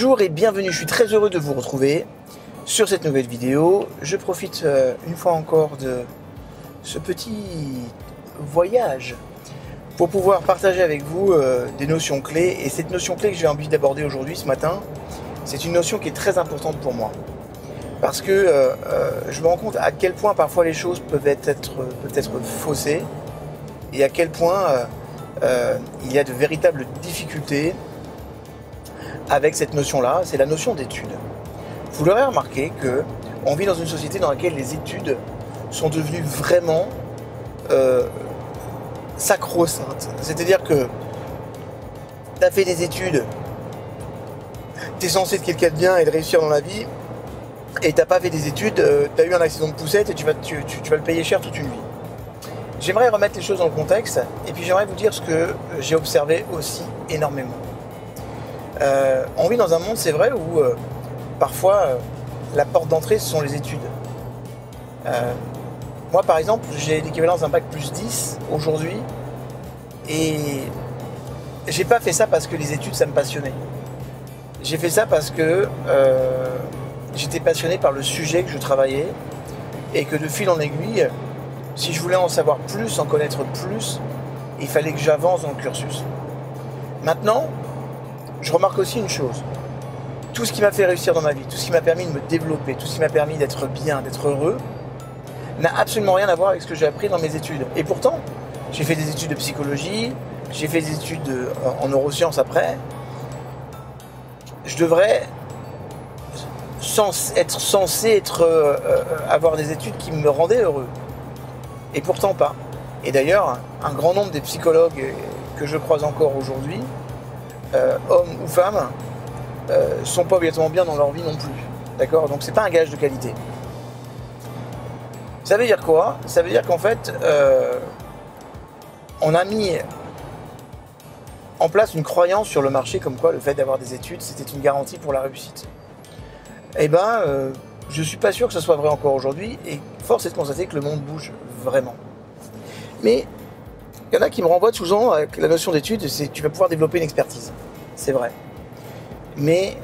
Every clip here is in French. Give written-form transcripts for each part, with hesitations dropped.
Bonjour et bienvenue, je suis très heureux de vous retrouver sur cette nouvelle vidéo. Je profite une fois encore de ce petit voyage pour pouvoir partager avec vous des notions clés. Et cette notion clé que j'ai envie d'aborder aujourd'hui, ce matin, c'est une notion qui est très importante pour moi. Parce que je me rends compte à quel point parfois les choses peuvent être faussées et à quel point il y a de véritables difficultés avec cette notion-là, c'est la notion d'études. Vous l'aurez remarqué qu'on vit dans une société dans laquelle les études sont devenues vraiment sacro-saintes. C'est-à-dire que tu as fait des études, tu es censé être quelqu'un de bien et de réussir dans la vie, et tu n'as pas fait des études, tu as eu un accident de poussette et tu vas le payer cher toute une vie. J'aimerais remettre les choses dans le contexte, et puis j'aimerais vous dire ce que j'ai observé aussi énormément. On vit dans un monde, c'est vrai, où parfois la porte d'entrée ce sont les études. Moi par exemple, j'ai l'équivalence d'un bac plus 10 aujourd'hui, et j'ai pas fait ça parce que les études ça me passionnait. J'ai fait ça parce que j'étais passionné par le sujet que je travaillais, et que de fil en aiguille, si je voulais en savoir plus, en connaître plus, il fallait que j'avance dans le cursus. Maintenant, je remarque aussi une chose. Tout ce qui m'a fait réussir dans ma vie, tout ce qui m'a permis de me développer, tout ce qui m'a permis d'être bien, d'être heureux, n'a absolument rien à voir avec ce que j'ai appris dans mes études. Et pourtant, j'ai fait des études de psychologie, j'ai fait des études en neurosciences après. Je devrais être censé avoir des études qui me rendaient heureux. Et pourtant pas. Et d'ailleurs, un grand nombre des psychologues que je croise encore aujourd'hui, hommes ou femmes, sont pas obligatoirement bien dans leur vie non plus. D'accord ? Donc c'est pas un gage de qualité. Ça veut dire quoi ? Ça veut dire qu'en fait, on a mis en place une croyance sur le marché comme quoi le fait d'avoir des études, c'était une garantie pour la réussite. Eh ben, je suis pas sûr que ce soit vrai encore aujourd'hui, et force est de constater que le monde bouge vraiment. Mais il y en a qui me renvoient souvent avec la notion d'études, c'est que tu vas pouvoir développer une expertise. C'est vrai. Mais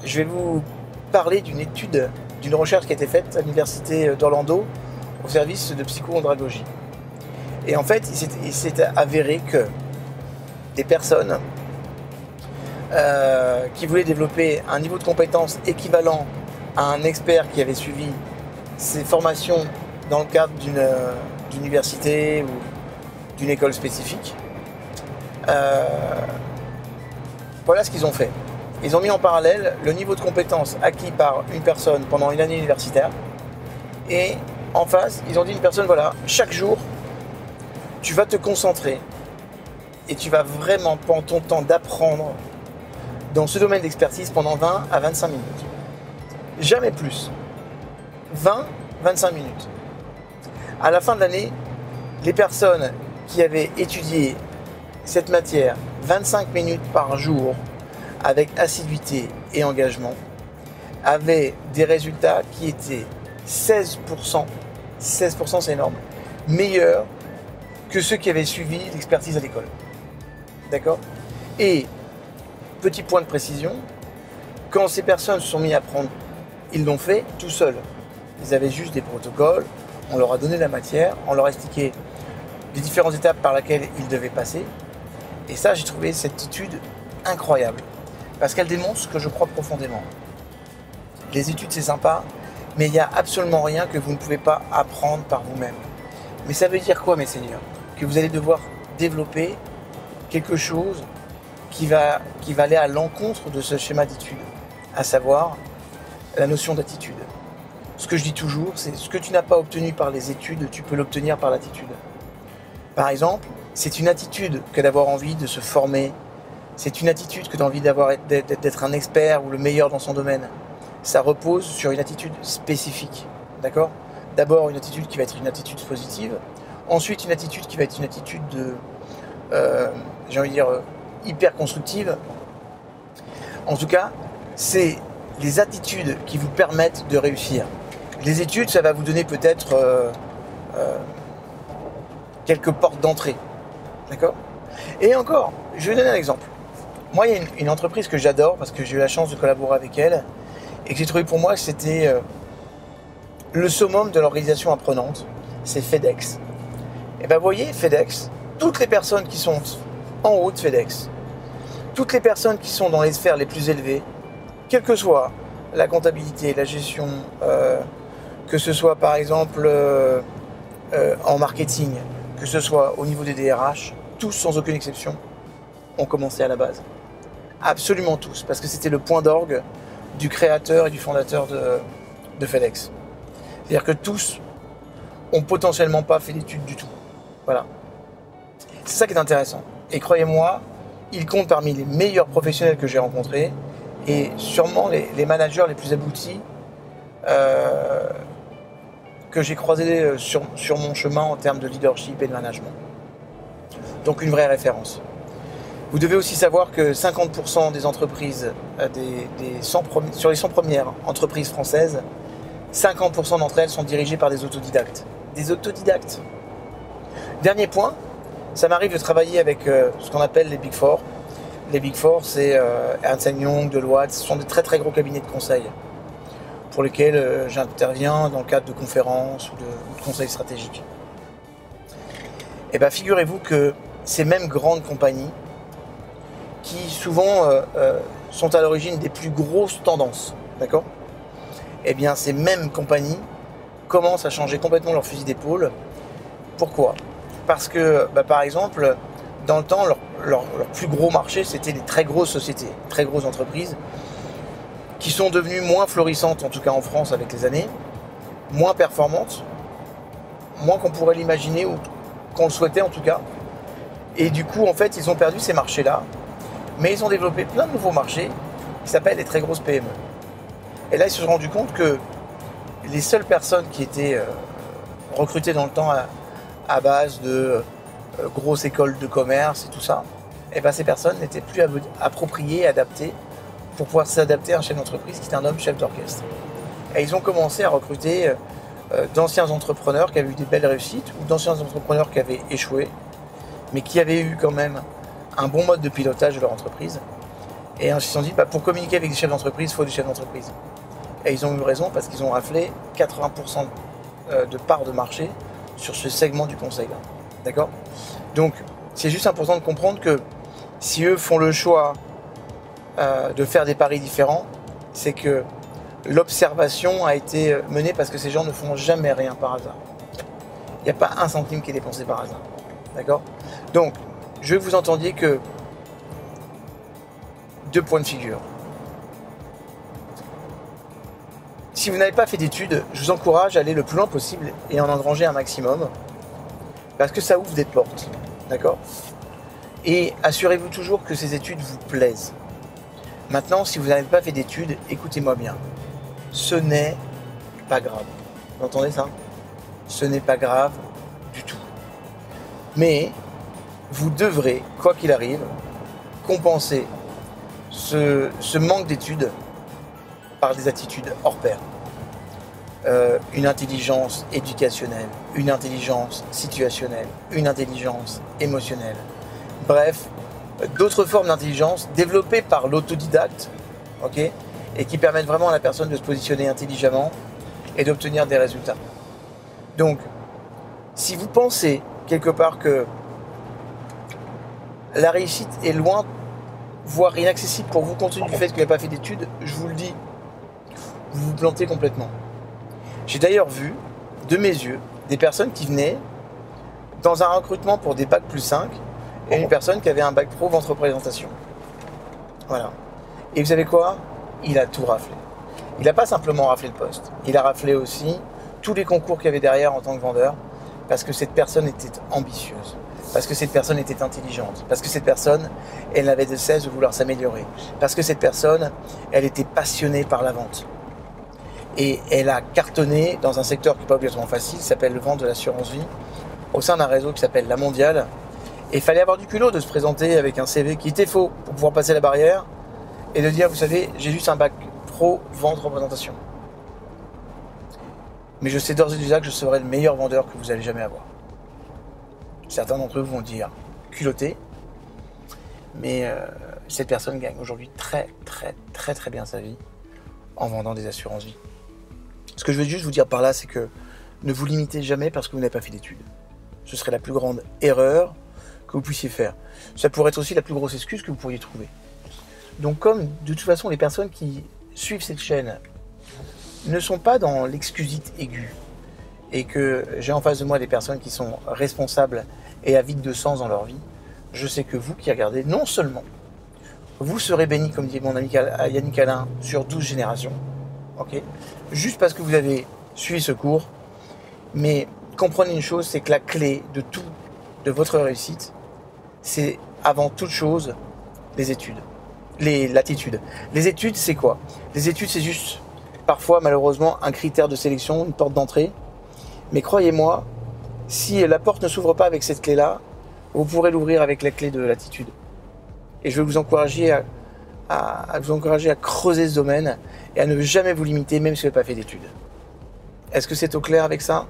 je vais vous parler d'une étude, d'une recherche qui a été faite à l'université d'Orlando au service de psycho-andragogie. Et en fait, il s'est avéré que des personnes qui voulaient développer un niveau de compétence équivalent à un expert qui avait suivi ses formations dans le cadre d'une université ou d'une école spécifique, voilà ce qu'ils ont fait. Ils ont mis en parallèle le niveau de compétence acquis par une personne pendant une année universitaire, et en face, ils ont dit à une personne, voilà, chaque jour, tu vas te concentrer et tu vas vraiment prendre ton temps d'apprendre dans ce domaine d'expertise pendant 20 à 25 minutes. Jamais plus. 20-25 minutes. À la fin de l'année, les personnes qui avaient étudié cette matière 25 minutes par jour avec assiduité et engagement avaient des résultats qui étaient 16% c'est énorme, meilleurs que ceux qui avaient suivi l'expertise à l'école. D'accord ? Et, petit point de précision, quand ces personnes se sont mis à apprendre, ils l'ont fait tout seuls. Ils avaient juste des protocoles, on leur a donné la matière, on leur a expliqué les différentes étapes par lesquelles ils devaient passer. Et ça, j'ai trouvé cette étude incroyable, parce qu'elle démontre ce que je crois profondément. Les études, c'est sympa, mais il n'y a absolument rien que vous ne pouvez pas apprendre par vous-même. Mais ça veut dire quoi, mes seigneurs ? Que vous allez devoir développer quelque chose qui va aller à l'encontre de ce schéma d'études, à savoir la notion d'attitude. Ce que je dis toujours, c'est ce que tu n'as pas obtenu par les études, tu peux l'obtenir par l'attitude. Par exemple, c'est une attitude que d'avoir envie de se former, c'est une attitude que d'envie d'être un expert ou le meilleur dans son domaine. Ça repose sur une attitude spécifique, d'accord ? D'abord une attitude qui va être une attitude positive, ensuite une attitude qui va être une attitude hyper constructive. En tout cas, c'est les attitudes qui vous permettent de réussir. Les études, ça va vous donner peut-être quelques portes d'entrée, d'accord ? Et encore, je vais donner un exemple. Moi, il y a une entreprise que j'adore parce que j'ai eu la chance de collaborer avec elle et que j'ai trouvé pour moi que c'était le summum de l'organisation apprenante, c'est FedEx. Et bien vous voyez, FedEx, toutes les personnes qui sont en haut de FedEx, toutes les personnes qui sont dans les sphères les plus élevées, quelle que soit la comptabilité, la gestion, que ce soit par exemple en marketing, que ce soit au niveau des DRH, tous sans aucune exception ont commencé à la base. Absolument tous, parce que c'était le point d'orgue du créateur et du fondateur de FedEx. C'est-à-dire que tous ont potentiellement pas fait d'études du tout. Voilà. C'est ça qui est intéressant. Et croyez-moi, ils comptent parmi les meilleurs professionnels que j'ai rencontrés et sûrement les managers les plus aboutis que j'ai croisés sur mon chemin en termes de leadership et de management. Donc une vraie référence. Vous devez aussi savoir que 50% des entreprises, sur les 100 premières entreprises françaises, 50% d'entre elles sont dirigées par des autodidactes. Des autodidactes. Dernier point, ça m'arrive de travailler avec ce qu'on appelle les Big Four. Les Big Four, c'est Ernst & Young, Deloitte, ce sont de très très gros cabinets de conseil pour lesquels j'interviens dans le cadre de conférences ou de conseils stratégiques. Et bien figurez-vous que ces mêmes grandes compagnies qui souvent sont à l'origine des plus grosses tendances, d'accord ? Eh bien, ces mêmes compagnies commencent à changer complètement leur fusil d'épaule. Pourquoi ? Parce que, par exemple, dans le temps, leur plus gros marché, c'était les très grosses sociétés, très grosses entreprises, qui sont devenues moins florissantes, en tout cas en France avec les années, moins performantes, moins qu'on pourrait l'imaginer ou qu'on le souhaitait en tout cas. Et du coup, en fait, ils ont perdu ces marchés-là. Mais ils ont développé plein de nouveaux marchés qui s'appellent les très grosses PME. Et là, ils se sont rendus compte que les seules personnes qui étaient recrutées dans le temps à base de grosses écoles de commerce et tout ça, et ben ces personnes n'étaient plus appropriées, adaptées pour pouvoir s'adapter à un chef d'entreprise qui est un homme chef d'orchestre. Et ils ont commencé à recruter d'anciens entrepreneurs qui avaient eu des belles réussites ou d'anciens entrepreneurs qui avaient échoué, mais qui avaient eu quand même un bon mode de pilotage de leur entreprise. Et ils se sont dit, pour communiquer avec des chefs d'entreprise, il faut des chefs d'entreprise. Et ils ont eu raison parce qu'ils ont raflé 80% de parts de marché sur ce segment du conseil. D'accord ? Donc, c'est juste important de comprendre que si eux font le choix de faire des paris différents, c'est que l'observation a été menée parce que ces gens ne font jamais rien par hasard. Il n'y a pas un centime qui est dépensé par hasard. D'accord ? Donc, je veux que vous entendiez que deux points de figure. Si vous n'avez pas fait d'études, je vous encourage à aller le plus loin possible et en engranger un maximum parce que ça ouvre des portes. D'accord ? Et assurez-vous toujours que ces études vous plaisent. Maintenant, si vous n'avez pas fait d'études, écoutez-moi bien. Ce n'est pas grave. Vous entendez ça ? Ce n'est pas grave du tout. Mais vous devrez, quoi qu'il arrive, compenser ce manque d'études par des attitudes hors pair. Une intelligence éducationnelle, une intelligence situationnelle, une intelligence émotionnelle. Bref, d'autres formes d'intelligence développées par l'autodidacte, okay, et qui permettent vraiment à la personne de se positionner intelligemment et d'obtenir des résultats. Donc, si vous pensez quelque part que la réussite est loin, voire inaccessible pour vous compte tenu du fait que vous n'avez pas fait d'études, je vous le dis, vous vous plantez complètement. J'ai d'ailleurs vu, de mes yeux, des personnes qui venaient dans un recrutement pour des bacs plus 5 et une personne qui avait un bac pro vente représentation. Voilà. Et vous savez quoi ? Il a tout raflé. Il n'a pas simplement raflé le poste, il a raflé aussi tous les concours qu'il y avait derrière en tant que vendeur, parce que cette personne était ambitieuse, parce que cette personne était intelligente, parce que cette personne, elle n'avait de cesse de vouloir s'améliorer, parce que cette personne, elle était passionnée par la vente. Et elle a cartonné dans un secteur qui n'est pas obligatoirement facile, qui s'appelle le vente de l'assurance vie, au sein d'un réseau qui s'appelle La Mondiale. Et il fallait avoir du culot de se présenter avec un CV qui était faux pour pouvoir passer la barrière et de dire, vous savez, j'ai juste un bac pro vente représentation. Mais je sais d'ores et déjà que je serai le meilleur vendeur que vous allez jamais avoir. Certains d'entre eux vont dire culotté, Mais cette personne gagne aujourd'hui très bien sa vie en vendant des assurances vie. Ce que je veux juste vous dire par là, c'est que ne vous limitez jamais parce que vous n'avez pas fait d'études. Ce serait la plus grande erreur que vous puissiez faire. Ça pourrait être aussi la plus grosse excuse que vous pourriez trouver. Donc comme de toute façon les personnes qui suivent cette chaîne ne sont pas dans l'excusite aiguë et que j'ai en face de moi des personnes qui sont responsables et avides de sens dans leur vie, je sais que vous qui regardez, non seulement vous serez béni, comme dit mon ami Yannick Alain, sur 12 générations, ok, juste parce que vous avez suivi ce cours, mais comprenez une chose, c'est que la clé de tout, de votre réussite, c'est avant toute chose les études. L'attitude. Les études, c'est quoi? Les études, c'est juste, parfois, malheureusement, un critère de sélection, une porte d'entrée. Mais croyez-moi, si la porte ne s'ouvre pas avec cette clé-là, vous pourrez l'ouvrir avec la clé de l'attitude. Et je vais vous encourager à creuser ce domaine et à ne jamais vous limiter, même si vous n'avez pas fait d'études. Est-ce que c'est au clair avec ça?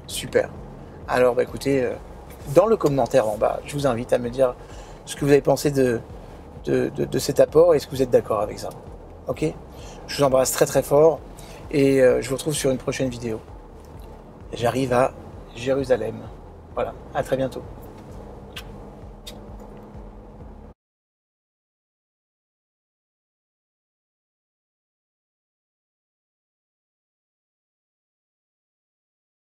Super. Alors, écoutez, dans le commentaire en bas, je vous invite à me dire ce que vous avez pensé de cet apport et est-ce que vous êtes d'accord avec ça. Ok? Je vous embrasse très fort et je vous retrouve sur une prochaine vidéo. J'arrive à Jérusalem. Voilà, à très bientôt.